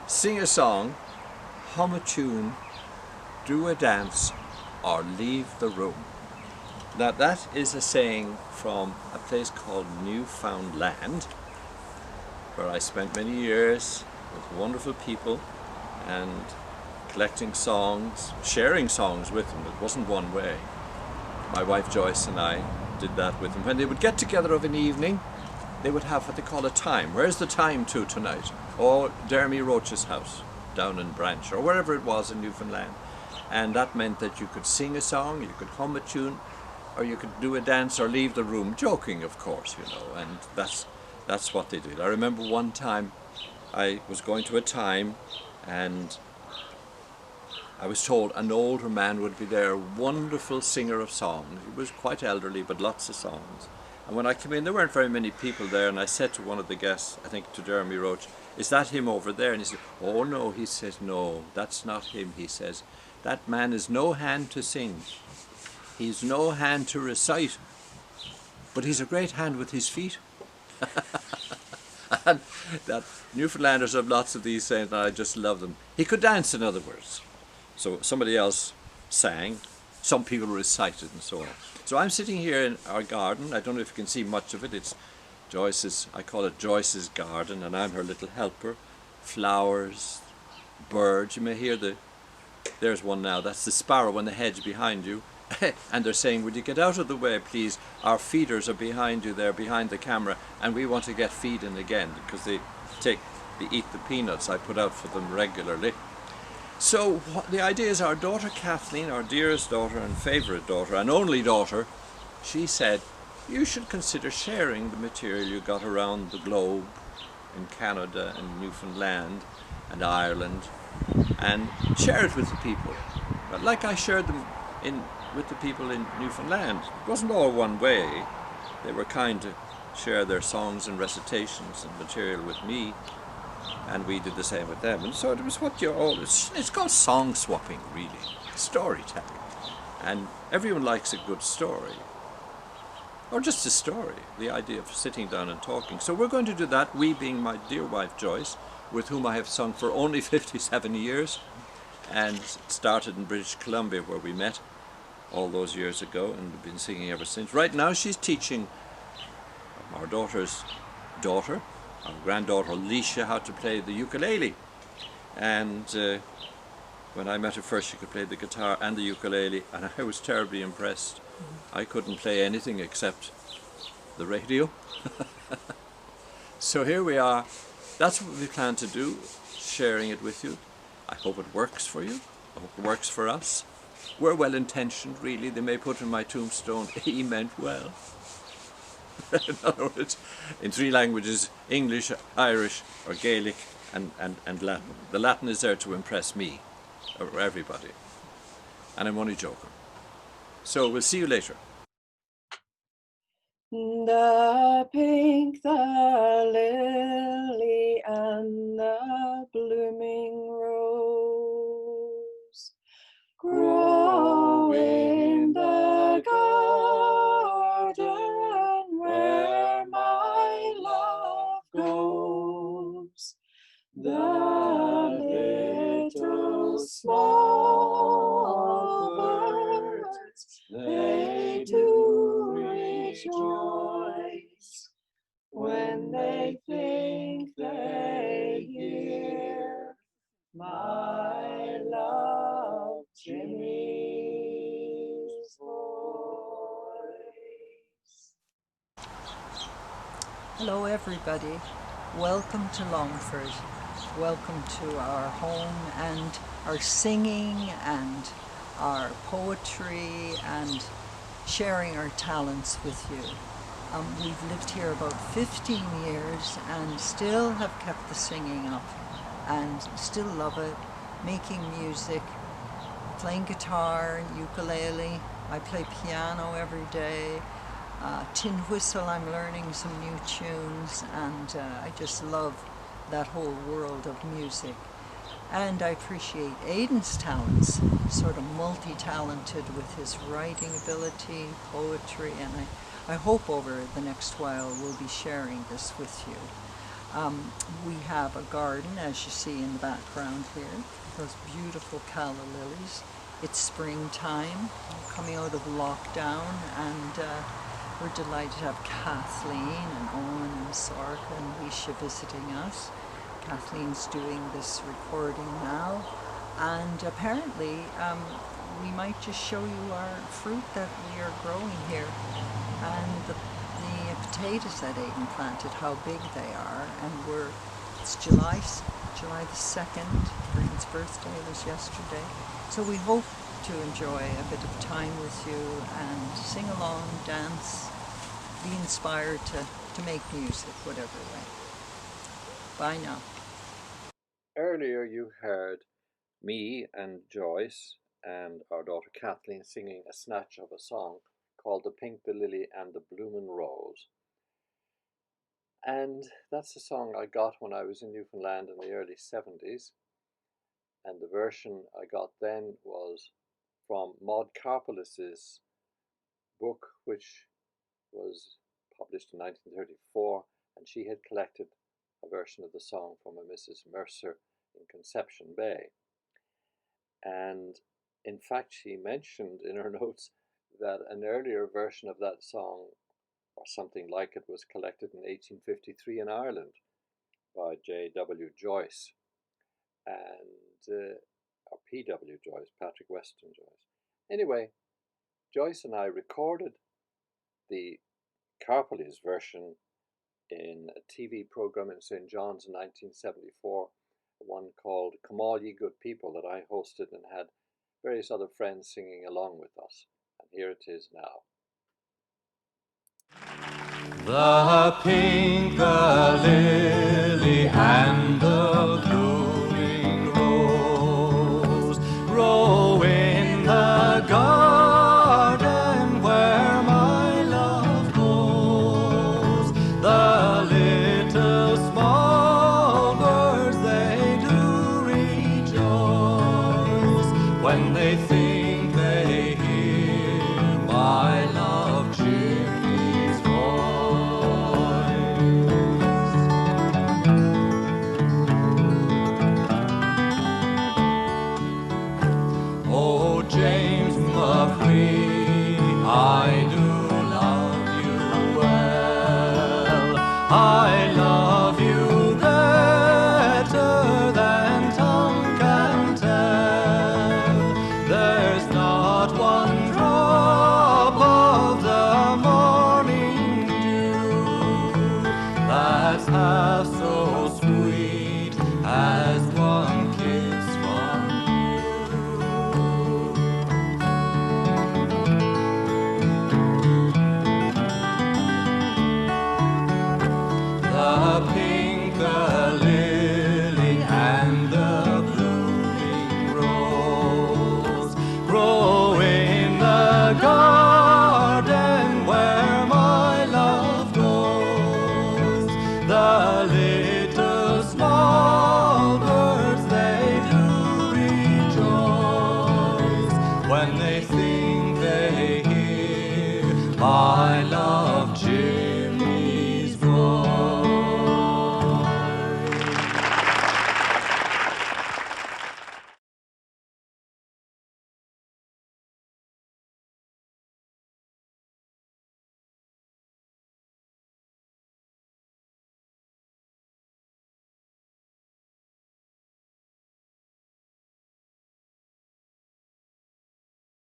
Sing a song, hum a tune, do a dance, or leave the room. Now that is a saying from a place called Newfoundland, where I spent many years with wonderful people and collecting songs, sharing songs with them. It wasn't one way. My wife Joyce and I did that with them. When they would get together of an evening, they would have what they call a time. Where's the time to tonight? Or Jeremy Roach's house down in Branch, or wherever it was in Newfoundland. And that meant that you could sing a song, you could hum a tune, or you could do a dance or leave the room, joking of course, you know, and that's what they did. I remember one time I was going to a time and I was told an older man would be there, a wonderful singer of songs. He was quite elderly, but lots of songs. And when I came in, there weren't very many people there, and I said to one of the guests, I think to Jeremy Roach, "Is that him over there?" And he said, "Oh no," he says, "no, that's not him," he says. "That man is no hand to sing. He's no hand to recite, but he's a great hand with his feet." And that Newfoundlanders have lots of these sayings, and I just love them. He could dance, in other words. So somebody else sang, some people recited, and so on. So I'm sitting here in our garden. I don't know if you can see much of it. It's Joyce's, I call it Joyce's garden, and I'm her little helper. Flowers, birds, you may hear there's one now, that's the sparrow on the hedge behind you. And they're saying, "Would you get out of the way, please? Our feeders are behind you there, behind the camera, and we want to get feeding again," because they eat the peanuts I put out for them regularly. So the idea is our daughter Kathleen, our dearest daughter and favourite daughter and only daughter, she said, "You should consider sharing the material you got around the globe in Canada and Newfoundland and Ireland, and share it with the people. But like I shared them with the people in Newfoundland. It wasn't all one way. They were kind to share their songs and recitations and material with me, and we did the same with them. And so it was what it's called song swapping, really, storytelling. And everyone likes a good story, or just a story, the idea of sitting down and talking. So we're going to do that, we being my dear wife Joyce, with whom I have sung for only 57 years, and started in British Columbia where we met all those years ago, and we've been singing ever since. Right now she's teaching our daughter's daughter, our granddaughter Alicia, how to play the ukulele. And when I met her first, she could play the guitar and the ukulele, and I was terribly impressed. I couldn't play anything except the radio. So here we are. That's what we plan to do, sharing it with you. I hope it works for you. I hope it works for us. We're well intentioned, really. They may put in my tombstone, "He meant well." In other words, in 3 languages, English, Irish, or Gaelic, and Latin. The Latin is there to impress me, or everybody. And I'm only joking. So we'll see you later. The pink, the lily, and the blooming rose grow in the garden where my love goes. The little small birds, they do rejoice when they think they hear my love Jimmy's voice. Hello everybody, welcome to Longford. Welcome to our home and our singing and our poetry and sharing our talents with you. We've lived here about 15 years and still have kept the singing up and still love it, making music, playing guitar, ukulele. I play piano every day. Tin whistle, I'm learning some new tunes, and I just love that whole world of music. And I appreciate Aidan's talents, sort of multi-talented with his writing ability, poetry, and I hope over the next while we'll be sharing this with you. We have a garden, as you see in the background here, those beautiful calla lilies. It's springtime, coming out of lockdown, and we're delighted to have Kathleen and Owen and Sorka and Leisha visiting us. Kathleen's doing this recording now, and apparently we might just show you our fruit that we are growing here, and the potatoes that Aidan planted, how big they are. And it's July the 2nd. Aidan's birthday was yesterday, so we hope to enjoy a bit of time with you and sing along, dance, be inspired to make music, whatever way. Bye now. Earlier you heard me and Joyce and our daughter Kathleen singing a snatch of a song called The Pink, the Lily and the Bloomin' Rose. And that's a song I got when I was in Newfoundland in the early 70s. And the version I got then was from Maud Karpelis's book, which was published in 1934, and she had collected a version of the song from a Mrs. Mercer in Conception Bay. And in fact, she mentioned in her notes that an earlier version of that song, or something like it, was collected in 1853 in Ireland by J.W. Joyce and or P.W. Joyce, Patrick Weston Joyce. Anyway, Joyce and I recorded the Karpelis version in a TV program in St. John's in 1974, one called Come All Ye Good People, that I hosted and had various other friends singing along with us. And here it is now. The pink, the lily, and the blooming rose grow in the garden where my love goes. The little small birds, they do rejoice when they think they hear my love Jimmy's voice. Oh, James McCree, I do love you well. I love you better than tongue can tell. There's not one drop of the morning dew that's half so sweet as one kiss from the pink, the lily, and the blooming rose grow in the garden where my love goes. The